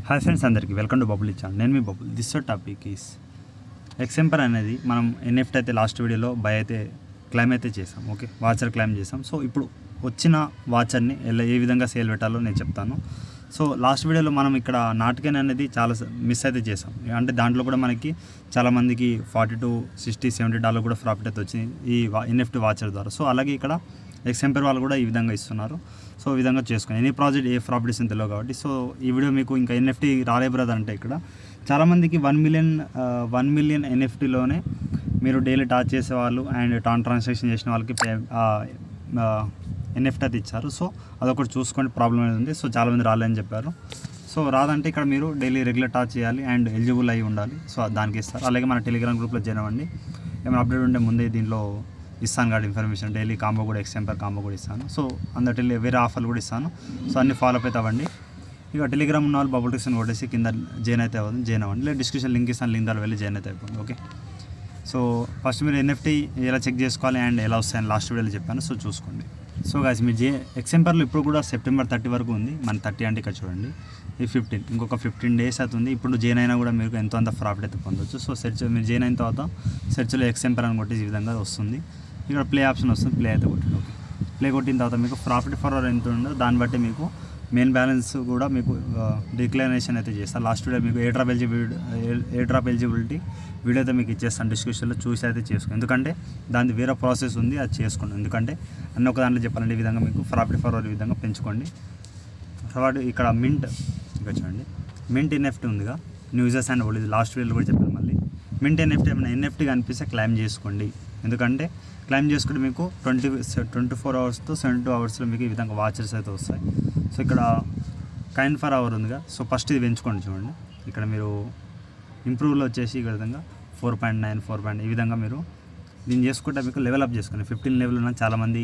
Hi friends, అందరికీ welcome to bubble channel. నేను మీ bubble. This topic is ఎక్సెంపర్ అనేది మనం ఎన్ఎఫ్టీ అయితే లాస్ట్ వీడియోలో బై అయితే క్లైమ్ అయితే చేసాం. ఓకే, వాచర్ క్లైమ్ చేసాం. సో ఇప్పుడు వచ్చిన వాచర్ని ఏ విధంగా సేల్ పెట్టాలో నేను చెప్తాను. సో లాస్ట్ వీడియోలో మనం ఇక్కడ నాటకన్ అనేది చాలా మిస్ అయితే చేసాం. అంటే దాంట్లో కూడా మనకి చాలామందికి $40 to $60, $70 కూడా ప్రాఫిట్ అయితే వచ్చింది ఈ ఎన్ఎఫ్టీ వాచర్ ద్వారా. సో అలాగే ఇక్కడ ఎక్సెంపర్ వాళ్ళు కూడా ఈ విధంగా ఇస్తున్నారు. సో ఈ విధంగా చేసుకుని ఎనీ ప్రాజెక్ట్ ఏ ప్రాఫిట్ ఇస్తుంది తెలియదు కాబట్టి సో ఈ వీడియో మీకు ఇంకా ఎన్ఎఫ్టీ రాలే బ్రదర్ అంటే ఇక్కడ చాలామందికి 1 మిలియన్ ఎన్ఎఫ్టీలోనే మీరు డైలీ టాచ్ చేసేవాళ్ళు అండ్ ట్రాన్సాక్షన్ చేసిన వాళ్ళకి ఎన్ఎఫ్టీ అయితే ఇచ్చారు. సో అదొకటి చూసుకోండి, ప్రాబ్లం అనేది ఉంది. సో చాలామంది రాలేదని చెప్పారు. సో రాదంటే ఇక్కడ మీరు డైలీ రెగ్యులర్ టాచ్ చేయాలి అండ్ ఎలిజిబుల్ అయి ఉండాలి. సో దానికి ఇస్తారు. అలాగే మన టెలిగ్రామ్ గ్రూప్లో జాయిన్ అవ్వండి. ఏమైనా అప్డేట్ ఉంటే ముందే దీంట్లో ఇస్తాను కాబట్టి ఇన్ఫర్మేషన్ డైలీ కాంబో కూడా ఎక్సెంపర్ కాంబో కూడా ఇస్తాను. సో అందరి వేరే ఆఫర్లు కూడా ఇస్తాను. సో అన్ని ఫాలో అప్ అయితే అవ్వండి. ఇక టెలిగ్రామ్ ఉన్న వాళ్ళు బబుల్ టెక్స్ట్ని కొట్టేసి కింద జాయిన్ అవ్వండి. లేదా డిస్క్రిప్షన్ లింక్ ఇస్తాను, లింక్ ద్వారా వెళ్ళి జాయిన్ అయితే అయిపోయింది. ఓకే, సో ఫస్ట్ మీరు ఎన్ఎఫ్టీ ఎలా చెక్ చేసుకోవాలి అండ్ ఎలా వస్తాయని లాస్ట్ వీడియోలో చెప్పాను. సో చూసుకోండి. సో గాయ్స్, మీరు ఎక్సెంపర్లో ఇప్పుడు కూడా సెప్టెంబర్ 30 వరకు ఉంది. మన 30 అంటే ఇక్కడ చూడండి, ఈ 15 ఇంకొక 15 days అవుతుంది. ఇప్పుడు జాయిన్ అయినా కూడా మీరు ఎంతో అంత ప్రాఫిట్ అయితే పొందవచ్చు. సో మీరు జాయిన్ అయిన తర్వాత సెర్చ్లో ఎక్సెంపర్ అని కొట్టి ఈ విధంగా వస్తుంది. ఇక్కడ ప్లే ఆప్షన్ వస్తుంది, ప్లే అయితే కొట్టండి. ఓకే, ప్లే కొట్టిన తర్వాత మీకు ప్రాఫిట్ ఫర్ అవర్ ఎంత ఉందో దాన్ని బట్టి మీకు మెయిన్ బ్యాలెన్స్ కూడా మీకు డిక్లరేషన్ అయితే చేస్తారు. లాస్ట్ వీడియో మీకు ఏ డ్రాప్ ఎలిజిబిలిటీ వీడియో అయితే మీకు ఇచ్చేస్తాను, డిస్క్రిప్షన్లో చూసి అయితే చేసుకోండి. ఎందుకంటే దాని వేరే ప్రాసెస్ ఉంది, అది చేసుకోండి. ఎందుకంటే అన్న ఒక దాంట్లో చెప్పాలంటే ఈ విధంగా మీకు ప్రాఫిట్ ఫర్ అవర్ ఈ విధంగా పెంచుకోండి. తర్వాత ఇక్కడ మింట్ ఇక్కడ చూడండి, మింట్ ఎన్ఎఫ్టీ ఉందిగా, న్యూజెస్ అండ్ ఓల్డ్. ఇది లాస్ట్ వీడియోలో కూడా చెప్పాను. మళ్ళీ మింట్ ఎన్ఎఫ్టీ ఏమైనా ఎన్ఎఫ్టీ కనిపిస్తే క్లైమ్ చేసుకోండి. ఎందుకంటే క్లైమ్ చేసుకుంటే మీకు 24 hours to 72 hours మీకు ఈ విధంగా వాచర్స్ అయితే వస్తాయి. సో ఇక్కడ కైన్ ఫర్ అవర్ ఉందిగా, సో ఫస్ట్ ఇది పెంచుకోండి. చూడండి, ఇక్కడ మీరు ఇంప్రూవ్లో వచ్చేసి ఈ విధంగా 4.9, 4. ఈ విధంగా మీరు దీన్ని చేసుకుంటే మీకు లెవెల్ అప్ చేసుకోండి. 15 level ఉన్న చాలామంది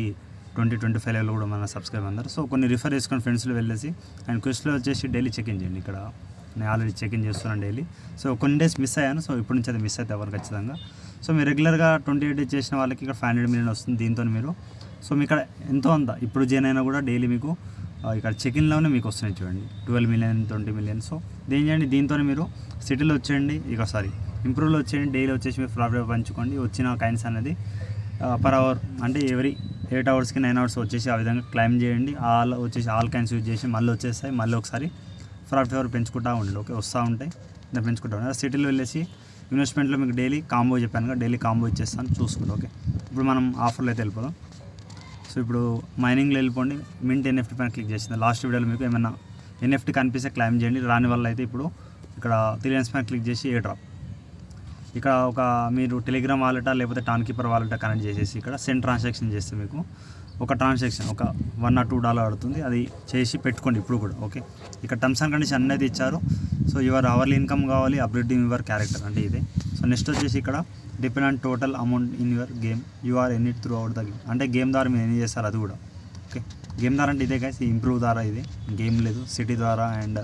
20-25 level కూడా మన సబ్స్క్రైబ్ అందరు. సో కొన్ని రిఫర్ చేసుకొని ఫ్రెండ్స్లో వెళ్ళేసి అండ్ క్విజ్లో వచ్చేసి డైలీ చెక్ ఇన్ చేయండి. ఇక్కడ నేను ఆల్రెడీ చెక్ ఇన్ చేస్తున్నాను డైలీ. సో కొన్ని డేస్ మిస్ అయ్యాను. సో ఇప్పటి నుంచి అది మిస్ అయితే ఎవరు ఖచ్చితంగా. సో మీరు రెగ్యులర్గా 28 days చేసిన వాళ్ళకి ఇక్కడ 500 million వస్తుంది. దీంతో మీరు సో మీ ఇక్కడ ఎంతో అంత ఇప్పుడు జాయిన్ అయినా కూడా డైలీ మీకు ఇక్కడ చెక్-ఇన్లోనే మీకు వస్తున్నాయి. చూడండి, 12 million, 20 million. సో దేని చేయండి, దీంతో మీరు సిటీలో వచ్చేయండి, ఇక ఇంప్రూవ్లో వచ్చేయండి. డైలీ వచ్చేసి మీరు ప్రాఫిట్ పంచుకోండి. వచ్చిన కైన్స్ అనేది పర్ అవర్ అంటే ఎవరీ 8 hours కి 9 hours వచ్చేసి ఆ విధంగా క్లైమ్ చేయండి. ఆల్ కైన్స్ యూజ్ చేసి మళ్ళీ వచ్చేస్తాయి. మళ్ళీ ఒకసారి ప్రాఫిట్ ఫర్ పెంచుకుంటూ ఉండండి. ఓకే, వస్తూ ఉంటాయి, దాన్ని పెంచుకుంటూ ఉండండి. సిటీలో వెళ్ళేసి ఇన్వెస్ట్మెంట్లో మీకు డైలీ కాంబో చెప్పాను కదా, డైలీ కాంబో ఇచ్చేస్తాను, చూసుకోండి. ఓకే, ఇప్పుడు మనం ఆఫర్లో అయితే వెళ్ళిపోదాం. సో ఇప్పుడు మైనింగ్లో వెళ్ళిపోండి. మింట్ ఎన్ఎఫ్టీ పైన క్లిక్ చేసింది. లాస్ట్ వీడియోలో మీకు ఏమైనా ఎన్ఎఫ్టీ కనిపిస్తే క్లైమ్ చేయండి. రాని వల్ల అయితే ఇప్పుడు ఇక్కడ 3 lines పైన క్లిక్ చేసి ఏ డ్రాప్ ఇక్కడ మీరు టెలిగ్రామ్ వాలెట్ లేకపోతే టాన్ కీపర్ వాలెట్ కనెక్ట్ చేసేసి ఇక్కడ సెండ్ ట్రాన్సాక్షన్ చేస్తే మీకు ఒక ట్రాన్సాక్షన్ ఒక $1 or $2 పడుతుంది. అది చేసి పెట్టుకోండి ఇప్పుడు కూడా. ఓకే, ఇక్కడ టర్మ్స్ అండ్ కండిషన్ అనేది ఇచ్చారు. సో యువర్ అవర్లీ ఇన్కమ్ కావాలి, అప్గ్రేడింగ్ యువర్ క్యారెక్టర్ అంటే ఇదే. సో నెక్స్ట్ వచ్చేసి ఇక్కడ depend on total amount in your game you are earn it throughout the game. అంటే గేమ్ ద్వారా మీరు ఎన్ని చేస్తారు అది కూడా. ఓకే, గేమ్ ద్వారా అంటే ఇదే గైస్, ఇంప్రూవ్ ద్వారా ఇది గేమ్ లేదు. సిటీ ద్వారా అండ్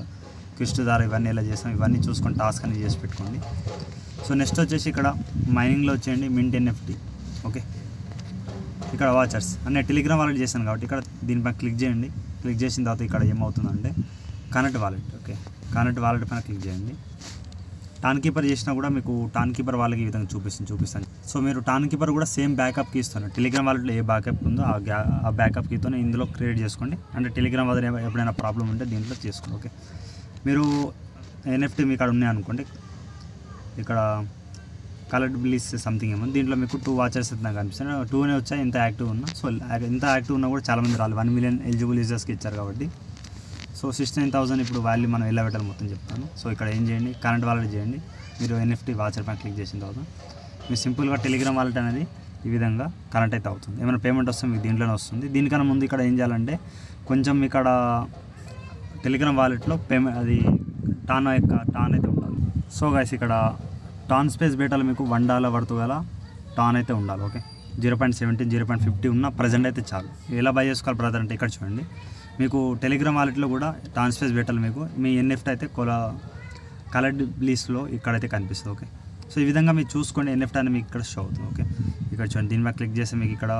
క్విస్ట్ ద్వారా ఇవన్నీ ఎలా చేస్తాం ఇవన్నీ చూసుకొని టాస్క్ అనేది చేసి పెట్టుకోండి. సో నెక్స్ట్ వచ్చేసి ఇక్కడ మైనింగ్లో వచ్చేయండి, మింట్ ఎన్ఎఫ్టీ. ఓకే, ఇక్కడ వాచర్స్ అనే టెలిగ్రామ్ వాలెట్ చేశాను కాబట్టి ఇక్కడ దీనిపైన క్లిక్ చేయండి. క్లిక్ చేసిన తర్వాత ఇక్కడ ఏమవుతుందంటే connect wallet. Okay, connect wallet పైన క్లిక్ చేయండి. టాన్ కీపర్ చేసినా కూడా మీకు టాన్ కీపర్ వాళ్ళకి ఈ విధంగా చూపిస్తాను. సో మీరు టాన్ కీపర్ కూడా సేమ్ బ్యాకప్ కీ ఇస్తాను. టెలిగ్రామ్ వాలెట్లో ఏ బ్యాకప్ ఉందో ఆ బ్యాకప్ కీతోనే ఇందులో క్రియేట్ చేసుకోండి. అంటే టెలిగ్రామ్ వల్ల ఎప్పుడైనా ప్రాబ్లం ఉంటే దీంట్లో చేసుకోండి. ఓకే, మీరు ఎన్ఎఫ్టీ మీ ఇక్కడ ఉన్నాయనుకోండి, ఇక్కడ కలర్డ్ బ్లీస్ సంథింగ్ ఏమో దీంట్లో మీకు 2 వాచర్స్ అయితే నాకు కనిపిస్తాయి. 2 వచ్చాయి ఇంత యాక్టివ్ ఉన్నా. సో ఇంత యాక్టివ్ ఉన్నా కూడా చాలామంది రాలేదు. 1 million ఎలిజిబుల్ యూజర్స్కి ఇచ్చారు కాబట్టి. సో 69,000 ఇప్పుడు వాల్యూ మనం ఎలా పెట్టాలి మొత్తం చెప్తాను. సో ఇక్కడ ఏం చేయండి, కరెంట్ వాలెట్ చేయండి. మీరు ఎన్ఎఫ్టీ వాచర్ పైన క్లిక్ చేసిన తర్వాత మీరు సింపుల్గా టెలిగ్రామ్ వాలెట్ అనేది ఈ విధంగా కనెక్ట్ అయితే అవుతుంది. ఏమైనా పేమెంట్ వస్తే మీకు దీంట్లోనే వస్తుంది. దీనికన్నా ముందు ఇక్కడ ఏం చేయాలంటే కొంచెం ఇక్కడ టెలిగ్రామ్ వాలెట్లో పేమెంట్ అది టాన్ అయితే ఉండాలి. సో గైస్, ఇక్కడ టాన్ స్పేస్ బేటాలో మీకు $1 వర్త్ గల టాన్ అయితే ఉండాలి. ఓకే, 0.17, 0.50 ఉన్న ప్రజెంట్ అయితే చాలు. ఎలా బై చేసుకోవాలి బ్రదర్ అంటే ఇక్కడ చూడండి, మీకు టెలిగ్రామ్ వాలెట్లో కూడా టాన్ స్పేస్ బేటాలు మీకు మీ ఎన్ఎఫ్టీ అయితే కలర్డ్ బ్లీస్లో ఇక్కడైతే కనిపిస్తుంది. ఓకే, సో ఈ విధంగా మీరు చూసుకోండి. ఎన్ఎఫ్టీ అని మీకు ఇక్కడ షో అవుతుంది. ఓకే, ఇక్కడ చూడండి, దీని మీద క్లిక్ చేస్తే మీకు ఇక్కడ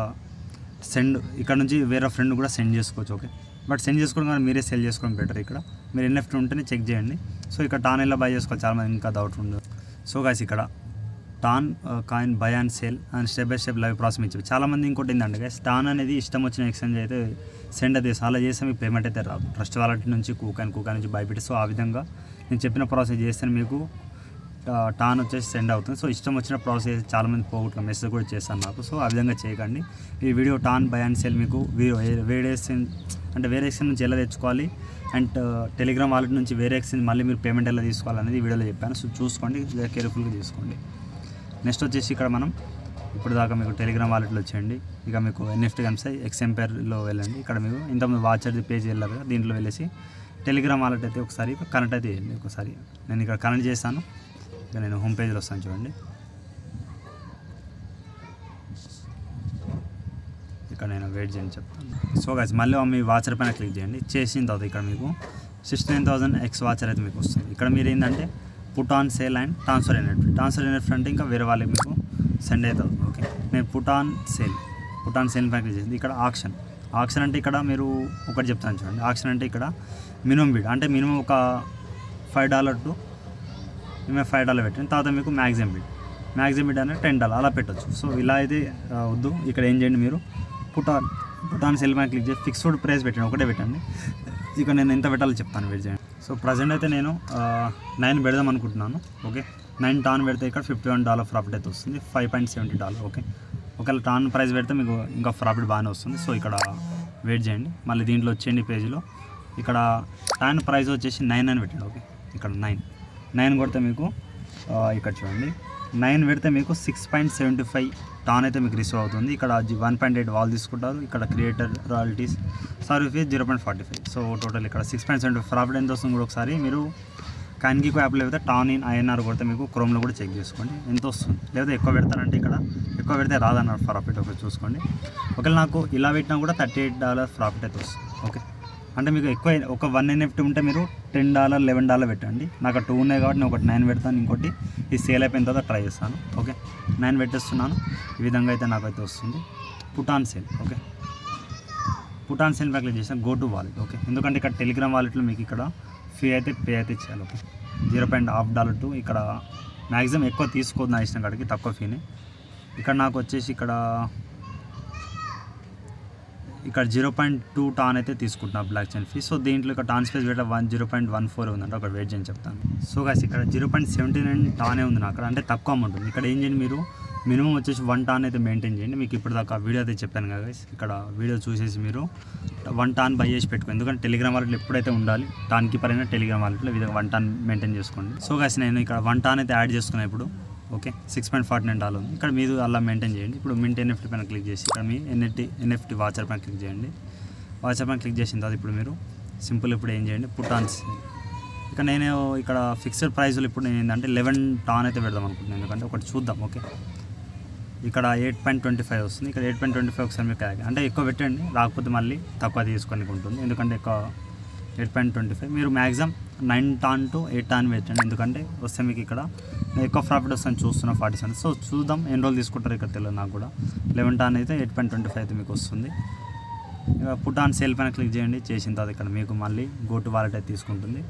సెండ్, ఇక్కడ నుంచి వేరే ఫ్రెండ్ కూడా సెండ్ చేసుకోవచ్చు. ఓకే, బట్ సెండ్ చేసుకోవడం కానీ మీరే సెల్ చేసుకోవడం బెటర్. ఇక్కడ మీరు ఎన్ఎఫ్టీ ఉంటేనే చెక్ చేయండి. సో ఇక్కడ టాన్ ఎలా బై చేసుకోవాలి చాలామంది ఇంకా డౌట్ ఉండదు. సో గైస్ ఇక్కడ tan coin by and sale and step by step live process ఇచ్చి చాలామంది ఇంకోటి ఏంటంటే గైస్ టాన్ అనేది ఇష్టం వచ్చిన ఎక్స్చేంజ్ అయితే సెండ్ అయితే అలా చేస్తే మీకు పేమెంట్ అయితే రాదు. ట్రస్ట్ వాలెట్ నుంచి కూకాన్ నుంచి బైబిట్. సో ఆ విధంగా నేను చెప్పిన ప్రాసెస్ చేస్తే మీకు టాన్ వచ్చేసి సెండ్ అవుతుంది. సో ఇష్టం వచ్చిన ప్రాసెస్ చాలామంది పోగొట్టుకుని మెసేజ్ కూడా చేస్తాను నాకు. సో ఆ విధంగా చేయకండి. ఈ video tan by and sale మీకు వేరే ఎక్స్చేంజ్ నుంచి ఎలా తెచ్చుకోవాలి అండ్ టెలిగ్రామ్ వాలెట్ నుంచి వేరే ఎక్స్చేంజ్ మళ్ళీ మీరు పేమెంట్ ఎలా తీసుకోవాలనేది వీడియోలో చెప్పాను. సో చూసుకోండి, కేర్ఫుల్గా తీసుకోండి. నెక్స్ట్ వచ్చేసి ఇక్కడ మనం ఇప్పుడు దాకా మీకు టెలిగ్రామ్ వాలెట్లో వచ్చేయండి. ఇక మీకు ఎన్ఎఫ్టీ కనిపిస్తే ఎక్స్ఎంపైర్లో వెళ్ళండి. ఇక్కడ మీకు ఇంతకుముందు వాచర్ది పేజ్ వెళ్ళారు కదా, దీంట్లో వెళ్ళేసి టెలిగ్రామ్ వాలెట్ అయితే ఒకసారి కనెక్ట్ అయితే చేయండి. ఒకసారి నేను ఇక్కడ కనెక్ట్ చేస్తాను. ఇక నేను హోమ్ పేజ్లో వస్తాను చూడండి. ఇక్కడ నేను వెయిట్ చేయని చెప్తాను. సో గైస్ మళ్ళీ మీ వాచర్ పైన క్లిక్ చేయండి. చేసిన తర్వాత ఇక్కడ మీకు 69,000 ఎక్స్ వాచర్ అయితే మీకు వస్తుంది. ఇక్కడ మీరు ఏంటంటే put on sale and transfer NFT అంటే ఇంకా వేరే వాళ్ళకి మీకు సెండ్ అవుతుంది. ఓకే, నేను పుట్ ఆన్ సేల్ పైన క్లిక్ చేసింది. ఇక్కడ ఆక్షన్ అంటే ఇక్కడ మీరు ఒకటి చెప్తాను చూడండి. ఆక్షన్ అంటే ఇక్కడ మినిమం బిడ్ అంటే మినిమం ఒక $5 టు మేము $5 పెట్టండి. తర్వాత మీకు మ్యాక్సిమం బిడ్ అనేది $10 అలా పెట్టచ్చు. సో ఇలా అయితే వద్దు. ఇక్కడ ఏం చేయండి, మీరు పుట్ ఆన్ సేల్ పైన క్లిక్ చేసి ఫిక్స్డ్ ప్రైస్ పెట్టండి, ఒకటే పెట్టండి. ఇక నేను ఎంత పెట్టాలో చెప్తాను, వెయిట్ చేయండి. సో ప్రజెంట్ అయితే నేను 9 పెడదాం అనుకుంటున్నాను. ఓకే, 9 టాన్ పెడితే ఇక్కడ $51 ప్రాఫిట్ అయితే వస్తుంది, $5.70. ఓకే, ఒకవేళ టాన్ ప్రైస్ పెడితే మీకు ఇంకా ప్రాఫిట్ బాగానే వస్తుంది. సో ఇక్కడ వెయిట్ చేయండి. మళ్ళీ దీంట్లో వచ్చేయండి పేజీలో. ఇక్కడ టాన్ ప్రైస్ వచ్చేసి 9 అని పెట్టండి. ఓకే, ఇక్కడ 9 కొడితే మీకు ఇక్కడ చూడండి 9 పెడితే మీకు 6.75 టాన్ అయితే మీకు రిసీవ్ అవుతుంది. ఇక్కడ 1.8 వాళ్ళు తీసుకుంటారు. ఇక్కడ creator royalties service fee 0.45. So total ఇక్కడ 6.75 ప్రాఫిట్ ఎంత వస్తుంది కూడా ఒకసారి మీరు కాయిన్గికో యాప్లో లేకపోతే టాన్ ఇన్ INR కొడితే మీకు క్రోమ్లో కూడా చెక్ చేసుకోండి ఎంత వస్తుంది. లేదా ఎక్కువ పెడతారంటే ఇక్కడ ఎక్కువ పెడితే రాదన్నారు ప్రాఫిట్. ఒకటి చూసుకోండి. ఒకవేళ నాకు ఇలా పెట్టినా కూడా $38 ప్రాఫిట్ అయితే వస్తుంది. ఓకే, అంటే మీకు ఎక్కువ ఒక 1 NFT ఉంటే మీరు $10 $11 పెట్టండి. నాకు 2 ఉన్నాయి కాబట్టి నేను ఒకటి 9 పెడతాను. ఇంకోటి ఈ సేల్ అయిపోయిన తర్వాత ట్రై చేస్తాను. ఓకే, 9 పెట్టేస్తున్నాను. ఈ విధంగా అయితే నాకైతే వస్తుంది. Put on sale. Okay, put on sale click చేసాను. Go to wallet. ఓకే, ఎందుకంటే ఇక్కడ టెలిగ్రామ్ వాలెట్లో మీకు ఇక్కడ ఫీ అయితే పే అయితే చేయాలి. ఓకే, $0.5 టు ఇక్కడ మ్యాక్సిమం ఎక్కువ తీసుకోవద్దు నా ఇష్టం కాడికి, తక్కువ ఫీనే. ఇక్కడ నాకు వచ్చేసి ఇక్కడ 0.2 టాన్ అయితే తీసుకుంటున్నా బ్లాక్ చైన్ ఫీ. సో దీంట్లో ఇక్కడ టాన్ స్పేస్ పెట్ట 0.14 ఉందంటే ఒక వెయిట్ చేయని చెప్తాను. సో గైస్ ఇక్కడ 0.79 టానే ఉంది నాకు, అంటే తక్కువ అమౌంట్ ఉంది. ఇక్కడ ఏం చేయండి, మీరు మినిమం వచ్చేసి 1 టాన్ అయితే మెయింటైన్ చేయండి. మీకు ఇప్పుడు దాకా వీడియో అయితే చెప్పాను కదా గైస్, ఇక్కడ వీడియో చూసేసి మీరు 1 టాన్ బై చేసి పెట్టుకోండి. ఎందుకంటే టెలిగ్రామ్ వాలెట్లో ఎప్పుడైతే ఉండాలి టాన్కి పరైన టెలిగ్రామ్ వాలెట్లో విధంగా 1 టాన్ మెయింటైన్ చేసుకోండి. సో గైస్ నేను ఇక్కడ 1 టాన్ అయితే యాడ్ చేసుకున్నాను ఇప్పుడు. ఓకే, $6.49 ఉంది. ఇక్కడ మీరు అలా మెయింటైన్ చేయండి. ఇప్పుడు మింట్ ఎన్ఎఫ్టీ పైన క్లిక్ చేసి ఇక్కడ మీ ఎన్ఎఫ్టీ వాచర్ పైన క్లిక్ చేయండి. వాచర్ పైన క్లిక్ చేసిన తర్వాత ఇప్పుడు మీరు సింపుల్ ఇప్పుడు ఏం చేయండి, పుట్ ఆన్ సేల్. ఇక నేను ఇక్కడ ఫిక్స్డ్ ప్రైస్లో ఇప్పుడు నేను ఏంటంటే 11 టాన్ అయితే పెడదాం అనుకుంటున్నాను. ఎందుకంటే ఒకటి చూద్దాం. ఓకే, ఇక్కడ 8.25 వస్తుంది. ఇక్కడ 8.25 ఒకసారి మీకు అంటే ఎక్కువ పెట్టండి, రాకపోతే మళ్ళీ తక్కువ తీసుకొని ఉంటుంది. ఎందుకంటే ఎక్కువ 8.25 మీరు మ్యాక్సిమం 9 టాన్ టు 8 టాన్ పెట్టండి. ఎందుకంటే వస్తే మీకు ఇక్కడ ఎక్కువ ప్రాఫిట్ వస్తుంది చూస్తున్నా 40 సెంట్స్. సో చూద్దాం ఎన్ని రోజులు తీసుకుంటారు ఇక్కడ తెలియదు నాకు కూడా. 11 టాన్ అయితే 8.25 అయితే మీకు వస్తుంది. ఇక పుట్ ఆన్ సేల్ పైన క్లిక్ చేయండి. చేసిన తర్వాత ఇక్కడ మీకు మళ్ళీ గో టు వాలెట్ అయితే తీసుకుంటుంది.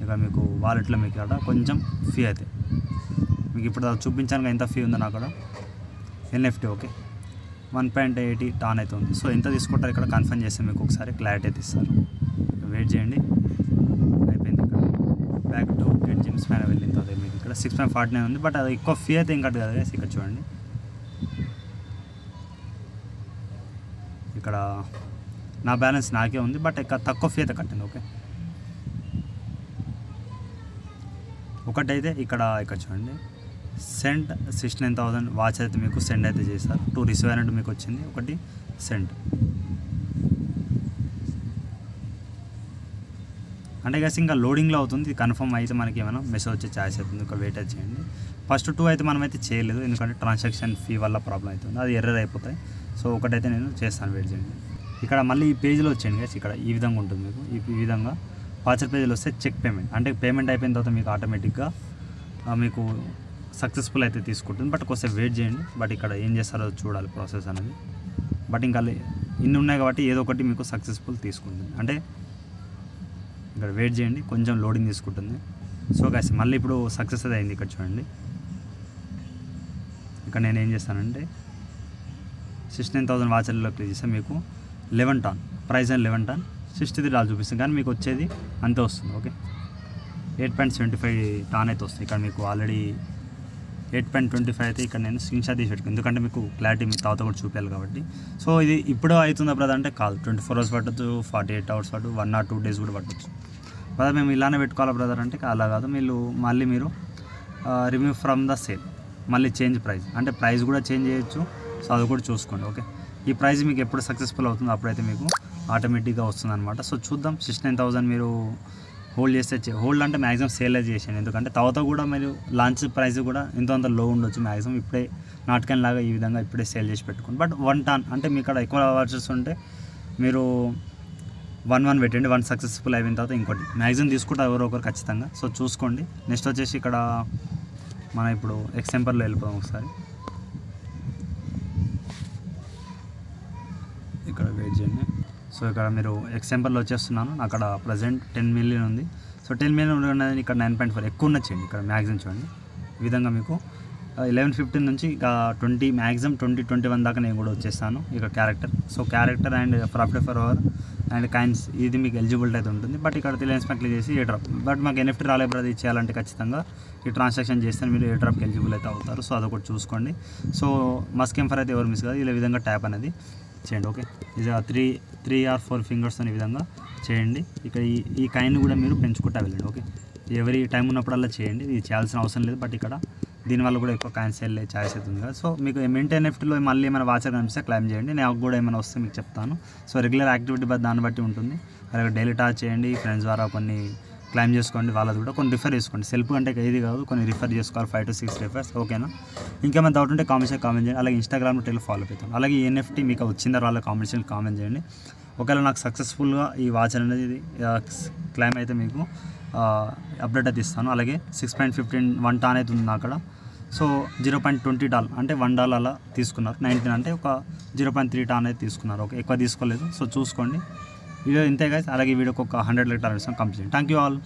ఇక మీకు వాలెట్లో మీకు ఇక్కడ కొంచెం ఫీ అయితే మీకు ఇప్పుడు చూపించాను ఎంత ఫీ ఉందో నాకు కూడా ఎన్ఎఫ్టీ. ఓకే, 1.80 టాన్ అయితే ఉంది. సో ఎంత తీసుకుంటారు ఇక్కడ కన్ఫర్మ్ చేస్తే మీకు ఒకసారి క్లారిటీ అయితే ఇస్తారు. వెయిట్ చేయండి. అయిపోయింది. ఇక్కడ బ్యాక్ టు గెట్ జిమ్స్ పైన వెళ్ళిన తర్వాత మీకు ఇక్కడ 6.49 ఉంది. బట్ అది ఎక్కువ ఫీ అయితే ఇంకా కదా గైస్. ఇక్కడ చూడండి, ఇక్కడ నా బ్యాలెన్స్ నాకే ఉంది, బట్ ఇక్కడ తక్కువ ఫీ అయితే కట్టింది. ఓకే, ఒకటైతే ఇక్కడ చూడండి సెంట్ 69,000 వాచ్ అయితే మీకు సెండ్ అయితే చేస్తారు. 2 రిసీవ్ అయినట్టు మీకు వచ్చింది, ఒకటి సెంట్. అంటే గైస్ ఇంకా లోడింగ్లో అవుతుంది. కన్ఫర్మ్ అయితే మనకి ఏమైనా మెసేజ్ వచ్చే ఛాయిస్ అవుతుంది. ఒక వెయిట్ చేయండి. ఫస్ట్ 2 అయితే మనమైతే చేయలేదు, ఎందుకంటే ట్రాన్సాక్షన్ ఫీ వల్ల ప్రాబ్లం అవుతుంది, అది ఎర్రర్ అయిపోతాయి. సో ఒకటైతే నేను చేస్తాను, వెయిట్ చేయండి. ఇక్కడ మళ్ళీ ఈ పేజ్లో వచ్చేయండి గైస్. ఇక్కడ ఈ విధంగా ఉంటుంది మీకు. ఈ విధంగా వాచర్ పేజ్లో వస్తే చెక్ పేమెంట్, అంటే పేమెంట్ అయిపోయిన తర్వాత మీకు ఆటోమేటిక్గా మీకు సక్సెస్ఫుల్ అయితే తీసుకుంటుంది. బట్ కొంచెం వెయిట్ చేయండి. బట్ ఇక్కడ ఏం చేస్తారో చూడాలి ప్రాసెస్ అనేది. బట్ ఇంకా ఇన్ని ఉన్నాయి కాబట్టి ఏదో ఒకటి మీకు సక్సెస్ఫుల్ తీసుకుంటుంది. అంటే ఇక్కడ వెయిట్ చేయండి, కొంచెం లోడింగ్ తీసుకుంటుంది. సో గైస్ మళ్ళీ ఇప్పుడు సక్సెస్ అది అయింది. ఇక్కడ చూడండి, ఇక్కడ నేను ఏం చేస్తానంటే 69,000 వాచర్లో క్లిక్ చేస్తే మీకు 11 టన్ ప్రైస్ అండ్ 11 టన్ $63 చూపిస్తుంది, కానీ మీకు వచ్చేది అంతే వస్తుంది. ఓకే, 8.75 టన్ అయితే వస్తుంది. ఇక్కడ మీకు ఆల్రెడీ 8.25 అయితే ఇక్కడ నేను స్క్రీన్ షాట్ తీసి పెట్టుకున్నాను, ఎందుకంటే మీకు క్లారిటీ మీ తర్వాత కూడా చూపించాలి కాబట్టి. సో ఇది ఇప్పుడు అవుతుందా బ్రదర్ అంటే కాదు, 24 hours పట్టచ్చు, 48 hours పట్టు, 1 or 2 days కూడా పట్టచ్చు. బ్రదర్ మేము ఇలానే పెట్టుకోవాలి బ్రదర్ అంటే అలా కాదు, మళ్ళీ మీరు రిమూవ్ ఫ్రమ్ ద సేల్, మళ్ళీ చేంజ్ ప్రైస్ అంటే ప్రైస్ కూడా చేంజ్ చేయొచ్చు. సో అది కూడా చూసుకోండి. ఓకే, ఈ ప్రైస్ మీకు ఎప్పుడు సక్సెస్ఫుల్ అవుతుందో అప్పుడైతే మీకు ఆటోమేటిక్గా వస్తుంది అనమాట. సో చూద్దాం, 69,000 మీరు హోల్డ్ చేస్తే హోల్డ్ అంటే మ్యాక్సిమం సేల్ చేసేయండి, ఎందుకంటే తర్వాత కూడా మీరు లాంచ్ ప్రైస్ కూడా ఇంత లో ఉండొచ్చు. మ్యాక్సిమం ఇప్పుడే నాటకం లాగా ఈ విధంగా ఇప్పుడే సేల్ చేసి పెట్టుకోండి. బట్ 1 టన్ అంటే మీకు ఇక్కడ ఎక్కువ వాచర్స్ ఉంటే మీరు 1 పెట్టండి, 1 సక్సెస్ఫుల్ అయిన తర్వాత ఇంకోటి మ్యాక్సిమం తీసుకుంటే ఎవరో ఒకరు ఖచ్చితంగా. సో చూసుకోండి. నెక్స్ట్ వచ్చేసి ఇక్కడ మనం ఇప్పుడు ఎగ్జాంపుల్లో వెళ్ళిపోదాం ఒకసారి. ఇక్కడ వెయిట్ చేయండి. సో ఇక్కడ మీరు ఎగ్జాంపుల్లో వచ్చేస్తున్నాను, అక్కడ ప్రజెంట్ 10 million ఉంది. సో 10 million ఉన్నది ఇక్కడ 9.4 ఎక్కువ ఉన్నచ్చేయండి. ఇక్కడ మ్యాక్సిమం చూడండి, ఈ విధంగా మీకు 11:15 నుంచి ఇక 20 మ్యాక్సిమం 20-21 దాకా నేను కూడా వచ్చేస్తాను. ఇక character, so character and profit for hour and coins ఇది మీకు ఎలిజిబిలిటీ అయితే ఉంటుంది. బట్ ఇక్కడ తెలియని క్లిక్ చేసి ఏ డ్రాప్, బట్ మాకు ఎన్ఎఫ్టీ రాలే బ్రదర్ ఇచ్చేయాలంటే ఖచ్చితంగా ఈ ట్రాన్సాక్షన్ చేస్తే మీరు ఏ డ్రాప్కి ఎలిజిబుల్ అయితే అవుతారు. సో అదొకటి చూసుకోండి. సో మస్కెంఫర్ అయితే ఎవరు మిస్ కాదు, ఇలా విధంగా ట్యాప్ అనేది చేయండి. ఓకే, ఇది 3 or 4 fingers ఈ విధంగా చేయండి. ఇక్కడ ఈ కాయిన్ కూడా మీరు పెంచుకుంటా వెళ్ళండి. ఓకే, ఎవరి టైం ఉన్నప్పుడల్లా చేయండి, ఇది చేయాల్సిన అవసరం లేదు. బట్ ఇక్కడ దీనివల్ల కూడా ఎక్కువ కాయిన్స్ వెళ్ళే ఛాయిస్ అవుతుంది కదా. సో మీకు మెయింటైన్ ఎఫ్టీలో మళ్ళీ ఏమైనా వాచర్ కనిపిస్తే క్లైమ్ చేయండి, నాకు కూడా ఏమైనా వస్తే మీకు చెప్తాను. సో రెగ్యులర్ యాక్టివిటీ దాన్ని బట్టి ఉంటుంది. అలాగే డైలీ టాచ్ చేయండి, ఫ్రెండ్స్ ద్వారా కొన్ని క్లైమ్ చేసుకోండి, వాళ్ళది కూడా కొన్ని రిఫర్ చేసుకోండి. సెల్ఫ్ అంటే ఏది కాదు, కొన్ని రిఫర్ చేసుకోవాలి, 5 to 6 రిఫర్స్. ఓకేనా, ఇంకేమైనా డౌట్ ఉంటే కామెంట్ చేయండి. అలాగే ఇన్స్టాగ్రామ్లో ఫాలో అవుతాను. అలాగే ఈ ఎన్ఎఫ్టీ మీకు వచ్చిన వాళ్ళ కామెంట్ చేయండి. ఒకవేళ నాకు సక్సెస్ఫుల్గా ఈ వాచ్ అనేది క్లైమ్ అయితే మీకు అప్డేట్ అయితే ఇస్తాను. అలాగే 6.15 1 టన్ అయితే ఉంది అక్కడ. సో $0.20 అంటే $1 అలా తీసుకున్నారు. 19 అంటే ఒక 0.3 టన్ అయితే తీసుకున్నారు. ఓకే, ఎక్కువ తీసుకోలేదు. సో చూసుకోండి. వీడియో ఇంతే గైస్. అలాగే వీడియోకి ఒక 100 like complete. Thank you all.